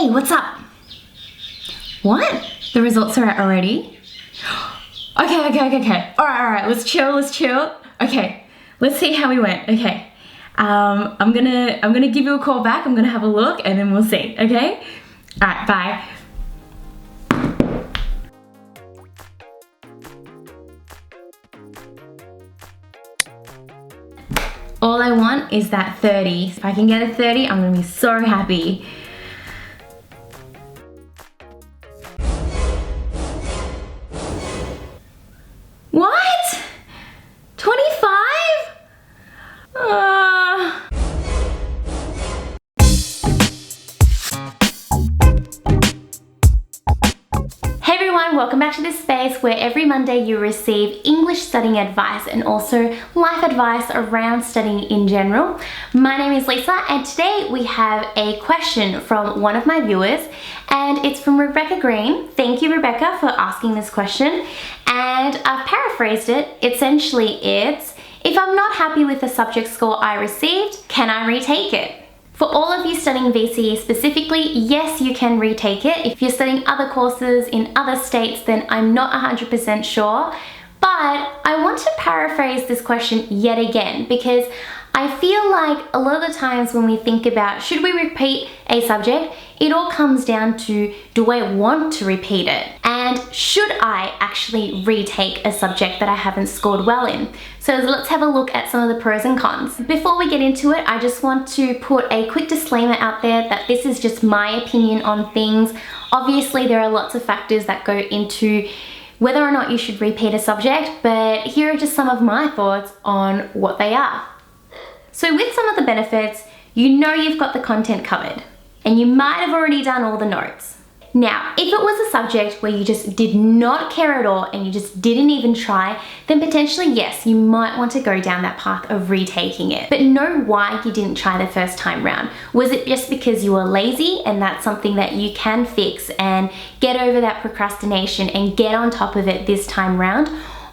Hey, what's up? What? The results are out already? Okay. Alright, let's chill. Okay, let's see how we went. Okay. I'm gonna give you a call back. I'm gonna have a look and then we'll see, okay? Alright, bye. All I want is that 30. If I can get a 30, I'm gonna be so happy. What? 25? Hey everyone, welcome back to this space where every Monday you receive English studying advice and also life advice around studying in general. My name is Lisa and today we have a question from one of my viewers and it's from Rebecca Green. Thank you, Rebecca, for asking this question. And I've paraphrased it. Essentially, it's, if I'm not happy with the subject score I received, can I retake it? For all of you studying VCE specifically, yes, you can retake it. If you're studying other courses in other states, then I'm not 100% sure. But I want to paraphrase this question yet again because I feel like a lot of the times when we think about should we repeat a subject, it all comes down to, do I want to repeat it? And should I actually retake a subject that I haven't scored well in? So let's have a look at some of the pros and cons. Before we get into it, I just want to put a quick disclaimer out there that this is just my opinion on things. Obviously, there are lots of factors that go into whether or not you should repeat a subject, but here are just some of my thoughts on what they are. So with some of the benefits, you know you've got the content covered and you might have already done all the notes. Now, if it was a subject where you just did not care at all and you just didn't even try, then potentially yes, you might want to go down that path of retaking it. But know why you didn't try the first time round. Was it just because you were lazy and that's something that you can fix and get over that procrastination and get on top of it this time round?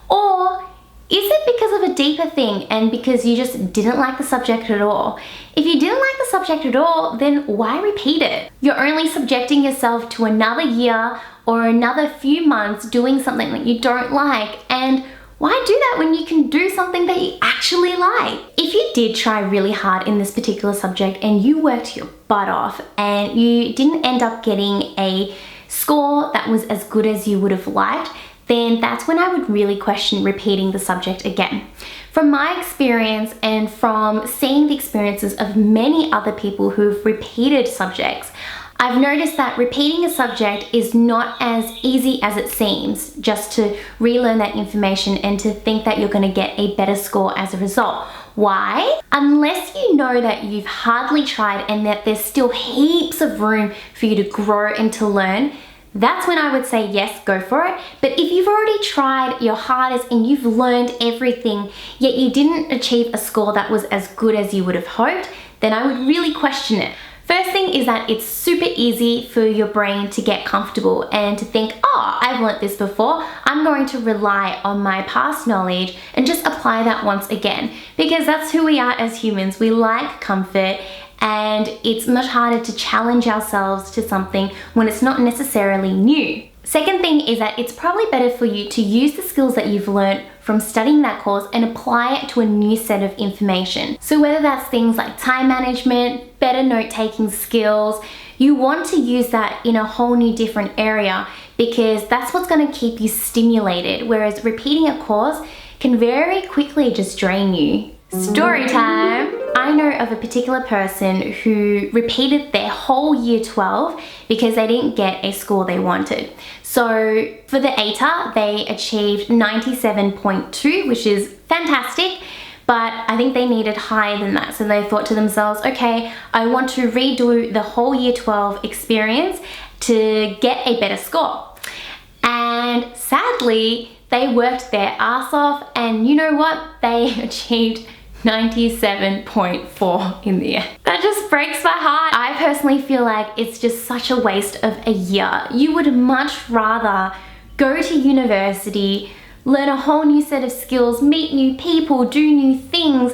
Or is it because of a deeper thing and because you just didn't like the subject at all? If you didn't like the subject at all, then why repeat it? You're only subjecting yourself to another year or another few months doing something that you don't like, and why do that when you can do something that you actually like? If you did try really hard in this particular subject and you worked your butt off and you didn't end up getting a score that was as good as you would have liked, then that's when I would really question repeating the subject again. From my experience and from seeing the experiences of many other people who've repeated subjects, I've noticed that repeating a subject is not as easy as it seems, just to relearn that information and to think that you're going to get a better score as a result. Why? Unless you know that you've hardly tried and that there's still heaps of room for you to grow and to learn, that's when I would say yes, go for it. But if you've already tried your hardest and you've learned everything, yet you didn't achieve a score that was as good as you would have hoped, then I would really question it. First thing is that it's super easy for your brain to get comfortable and to think, oh, I've learnt this before, I'm going to rely on my past knowledge and just apply that once again. Because that's who we are as humans. We like comfort, and it's much harder to challenge ourselves to something when it's not necessarily new. Second thing is that it's probably better for you to use the skills that you've learned from studying that course and apply it to a new set of information. So whether that's things like time management, better note-taking skills, you want to use that in a whole new different area because that's what's going to keep you stimulated, whereas repeating a course can very quickly just drain you. Story time! I know of a particular person who repeated their whole year 12 because they didn't get a score they wanted. So for the ATAR, they achieved 97.2, which is fantastic, but I think they needed higher than that. So they thought to themselves, okay, I want to redo the whole year 12 experience to get a better score. And sadly, they worked their ass off, and you know what? They achieved 97.4 in the end. That just breaks my heart. I personally feel like it's just such a waste of a year. You would much rather go to university, learn a whole new set of skills, meet new people, do new things,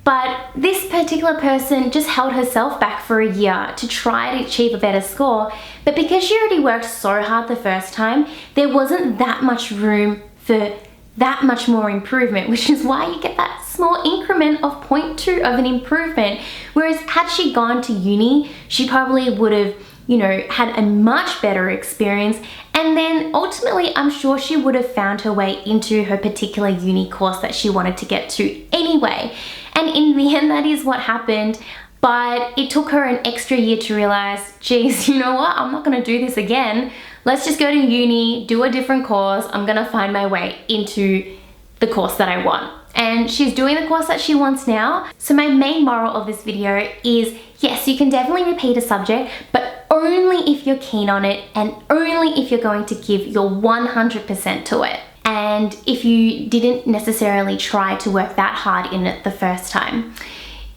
But this particular person just held herself back for a year to try to achieve a better score. But because she already worked so hard the first time, there wasn't that much room for that much more improvement, which is why you get that small increment of 0.2 of an improvement. Whereas had she gone to uni, she probably would have, you know, had a much better experience, and then ultimately I'm sure she would have found her way into her particular uni course that she wanted to get to anyway. And in the end, that is what happened. But it took her an extra year to realize, geez, you know what? I'm not gonna do this again. Let's just go to uni, do a different course. I'm gonna find my way into the course that I want. And she's doing the course that she wants now. So my main moral of this video is, yes, you can definitely repeat a subject, but only if you're keen on it and only if you're going to give your 100% to it. And if you didn't necessarily try to work that hard in it the first time.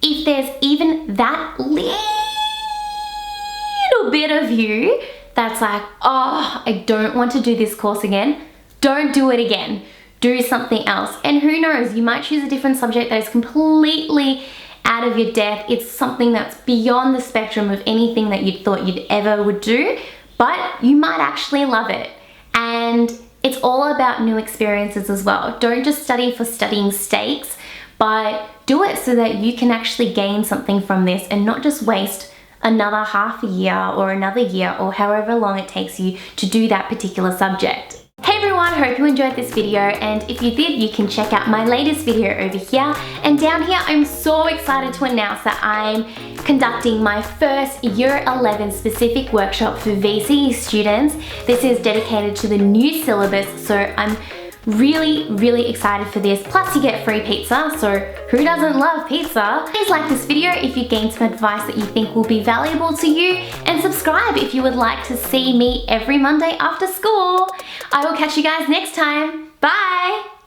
If there's even that little bit of you that's like, oh, I don't want to do this course again, don't do it again. Do something else. And who knows, you might choose a different subject that is completely out of your depth. It's something that's beyond the spectrum of anything that you thought you'd ever would do, but you might actually love it. And it's all about new experiences as well. Don't just study for studying stakes, but do it so that you can actually gain something from this and not just waste another half a year or another year or however long it takes you to do that particular subject. Hey everyone, hope you enjoyed this video, and if you did, you can check out my latest video over here. And down here, I'm so excited to announce that I'm conducting my first Year 11 specific workshop for VCE students. This is dedicated to the new syllabus, so I'm really excited for this. Plus you get free pizza, so who doesn't love pizza? Please like this video if you gained some advice that you think will be valuable to you, and subscribe if you would like to see me every Monday after school. I will catch you guys next time. Bye!